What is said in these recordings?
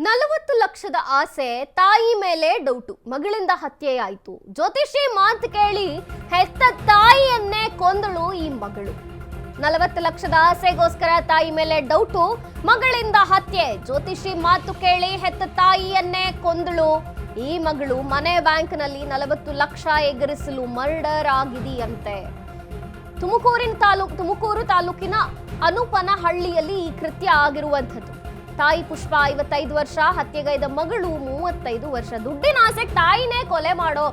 40 ಲಕ್ಷದ ಆಸೆ ತಾಯಿ ಮೇಲೆ ಡೌಟು ಮಗಳಿಂದ ಹತ್ಯೆಯಾಯಿತು. ಜ್ಯೋತಿಷಿ ಮಾತು ಕೇಳಿ ಹೆತ್ತ ತಾಯಿಯನ್ನೇ ಕೊಂದಳು ಈ ಮಗಳು. 40 ಲಕ್ಷದ ಆಸೆಗೋಸ್ಕರ ತಾಯಿ ಮೇಲೆ ಡೌಟು, ಮಗಳಿಂದ ಹತ್ಯೆ. ಜ್ಯೋತಿಷಿ ಮಾತು ಕೇಳಿ ಹೆತ್ತ ತಾಯಿಯನ್ನೇ ಕೊಂದಳು ಈ ಮಗಳು. ಮನೆ ಬ್ಯಾಂಕ್ನಲ್ಲಿ 40 ಲಕ್ಷ ಎಗರಿಸಲು ಮರ್ಡರ್ ಆಗಿದೆಯಂತೆ. ತುಮಕೂರು ತಾಲೂಕಿನ ಅನುಪನಹಳ್ಳಿಯಲ್ಲಿ ಈ ಕೃತ್ಯ ಆಗಿರುವಂಥದ್ದು. ತಾಯಿ ಪುಷ್ಪ 55 ವರ್ಷ, ಹತ್ಯೆಗೈದ ಮಗಳು 35 ವರ್ಷ. ದುಡ್ಡಿನ ಆಸೆಗೆ ತಾಯಿನೇ ಕೊಲೆ ಮಾಡೋ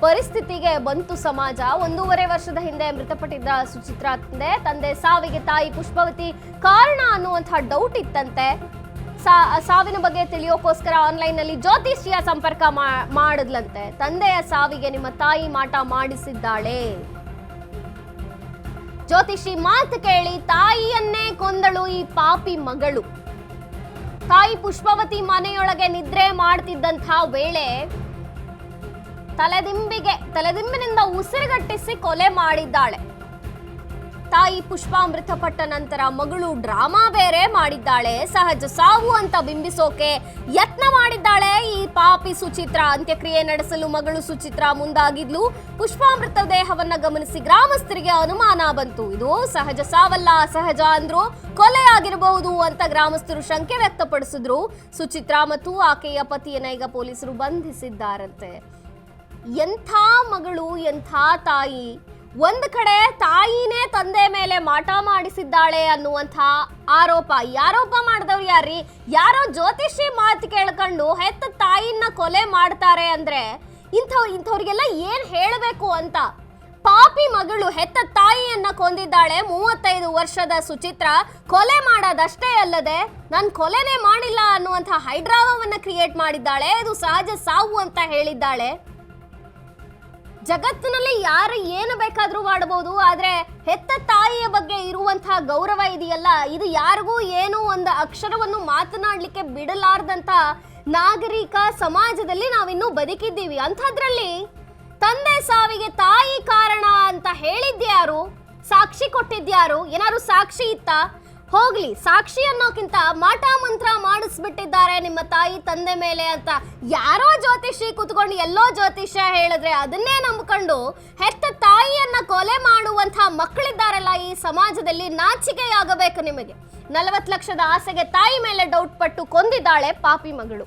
ಪರಿಸ್ಥಿತಿಗೆ ಬಂತು ಸಮಾಜ. 1.5 ವರ್ಷದ ಹಿಂದೆ ಮೃತಪಟ್ಟಿದ್ದ ಸುಚಿತ್ರಾ ತಂದೆ ಸಾವಿಗೆ ತಾಯಿ ಪುಷ್ಪವತಿ ಕಾರಣ ಅನ್ನುವಂತಹ ಡೌಟ್ ಇತ್ತಂತೆ. ಸಾವಿನ ಬಗ್ಗೆ ತಿಳಿಯೋಕೋಸ್ಕರ ಆನ್ಲೈನ್ ನಲ್ಲಿ ಜ್ಯೋತಿಷಿಯ ಸಂಪರ್ಕ ಮಾಡಿದ್ಲಂತೆ. ತಂದೆಯ ಸಾವಿಗೆ ನಿಮ್ಮ ತಾಯಿ ಮಾಟ ಮಾಡಿಸಿದ್ದಾಳೆ. ಜ್ಯೋತಿಷಿ ಮಾತು ಕೇಳಿ ತಾಯಿಯನ್ನೇ ಕೊಂದಳು ಈ ಪಾಪಿ ಮಗಳು. ತಾಯಿ ಪುಷ್ಪವತಿ ಮನೆಯೊಳಗೆ ನಿದ್ರೆ ಮಾಡ್ತಿದ್ದಂತಹ ವೇಳೆ ತಲೆದಿಂಬಿನಿಂದ ಉಸಿರುಗಟ್ಟಿಸಿ ಕೊಲೆ ಮಾಡಿದ್ದಾಳೆ. ತಾಯಿ ಪುಷ್ಪ ಮೃತಪಟ್ಟ ನಂತರ ಮಗಳು ಡ್ರಾಮಾ ಬೇರೆ ಮಾಡಿದ್ದಾಳೆ. ಸಹಜ ಸಾವು ಅಂತ ಬಿಂಬಿಸೋಕೆ ಯತ್ನ ಮಾಡಿದ್ದಾಳೆ ಈ ಪಾಪಿ ಸುಚಿತ್ರಾ. ಅಂತ್ಯಕ್ರಿಯೆ ನಡೆಸಲು ಮಗಳು ಸುಚಿತ್ರಾ ಮುಂದಾಗಿದ್ಲು. ಪುಷ್ಪ ಮೃತದೇಹವನ್ನ ಗಮನಿಸಿ ಗ್ರಾಮಸ್ಥರಿಗೆ ಅನುಮಾನ ಬಂತು. ಇದು ಸಹಜ ಸಾವಲ್ಲ, ಅಸಹಜ ಅಂದ್ರು. ಕೊಲೆ ಆಗಿರಬಹುದು ಅಂತ ಗ್ರಾಮಸ್ಥರು ಶಂಕೆ ವ್ಯಕ್ತಪಡಿಸಿದ್ರು. ಸುಚಿತ್ರಾ ಮತ್ತು ಆಕೆಯ ಪತಿಯನ್ನ ಈಗ ಪೊಲೀಸರು ಬಂಧಿಸಿದ್ದಾರಂತೆ. ಎಂಥ ಮಗಳು, ಎಂಥ ತಾಯಿ. ಒಂದು ಕಡೆ ತಾಯಿನೇ ತಂದೆ ಮೇಲೆ ಮಾಟ ಮಾಡಿಸಿದ್ದಾಳೆ ಅನ್ನುವಂಥ ಆರೋಪ. ಆರೋಪ ಮಾಡಿದವ್ರು ಯಾರ್ರಿ? ಯಾರೋ ಜ್ಯೋತಿಷಿ ಮಾತು ಕೇಳ್ಕೊಂಡು ಹೆತ್ತ ತಾಯಿನ ಕೊಲೆ ಮಾಡ್ತಾರೆ ಅಂದ್ರೆ ಇಂಥವ್ರಿಗೆಲ್ಲ ಏನ್ ಹೇಳಬೇಕು ಅಂತ. ಪಾಪಿ ಮಗಳು ಹೆತ್ತ ತಾಯಿಯನ್ನ ಕೊಂದಿದ್ದಾಳೆ. 35 ವರ್ಷದ ಸುಚಿತ್ರಾ ಕೊಲೆ ಮಾಡೋದಷ್ಟೇ ಅಲ್ಲದೆ ನಾನು ಕೊಲೆನೇ ಮಾಡಿಲ್ಲ ಅನ್ನುವಂಥ ಹೈಡ್ರಾಮವನ್ನ ಕ್ರಿಯೇಟ್ ಮಾಡಿದ್ದಾಳೆ. ಇದು ಸಹಜ ಸಾವು ಅಂತ ಹೇಳಿದ್ದಾಳೆ. ಜಗತ್ತಿನಲ್ಲಿ ಯಾರು ಏನು ಬೇಕಾದ್ರೂ ಮಾಡಬಹುದು, ಆದ್ರೆ ಹೆತ್ತ ತಾಯಿಯ ಬಗ್ಗೆ ಇರುವಂತಹ ಗೌರವ ಇದೆಯಲ್ಲ, ಇದು ಯಾರಿಗೂ ಏನೋ ಒಂದು ಅಕ್ಷರವನ್ನು ಮಾತನಾಡ್ಲಿಕ್ಕೆ ಬಿಡಲಾರ್ದಂತ ನಾಗರಿಕ ಸಮಾಜದಲ್ಲಿ ನಾವಿನ್ನೂ ಬದುಕಿದ್ದೀವಿ. ಅಂಥದ್ರಲ್ಲಿ ತಂದೆ ಸಾವಿಗೆ ತಾಯಿ ಕಾರಣ ಅಂತ ಹೇಳಿದ್ಯಾರು? ಸಾಕ್ಷಿ ಕೊಟ್ಟಿದ್ಯಾರು? ಏನಾದ್ರು ಸಾಕ್ಷಿ ಇತ್ತಾ? ಹೋಗ್ಲಿ, ಸಾಕ್ಷಿ ಅನ್ನೋಕ್ಕಿಂತ ಮಾಟ ಮಂತ್ರ ಮಾಡಿಸ್ಬಿಟ್ಟಿದ್ದಾರೆ ನಿಮ್ಮ ತಾಯಿ ತಂದೆ ಮೇಲೆ ಅಂತ ಯಾರೋ ಜ್ಯೋತಿಷಿ ಕೂತ್ಕೊಂಡು ಎಲ್ಲೋ ಜ್ಯೋತಿಷ್ಯ ಹೇಳಿದ್ರೆ ಅದನ್ನೇ ನಂಬ್ಕೊಂಡು ಹೆತ್ತ ತಾಯಿಯನ್ನ ಕೊಲೆ ಮಾಡುವಂತ ಮಕ್ಕಳಿದ್ದಾರಲ್ಲ ಈ ಸಮಾಜದಲ್ಲಿ, ನಾಚಿಕೆಯಾಗಬೇಕು ನಿಮಗೆ. 40 ಲಕ್ಷದ ಆಸೆಗೆ ತಾಯಿ ಮೇಲೆ ಡೌಟ್ ಪಟ್ಟು ಕೊಂದಿದ್ದಾಳೆ ಪಾಪಿ ಮಗಳು.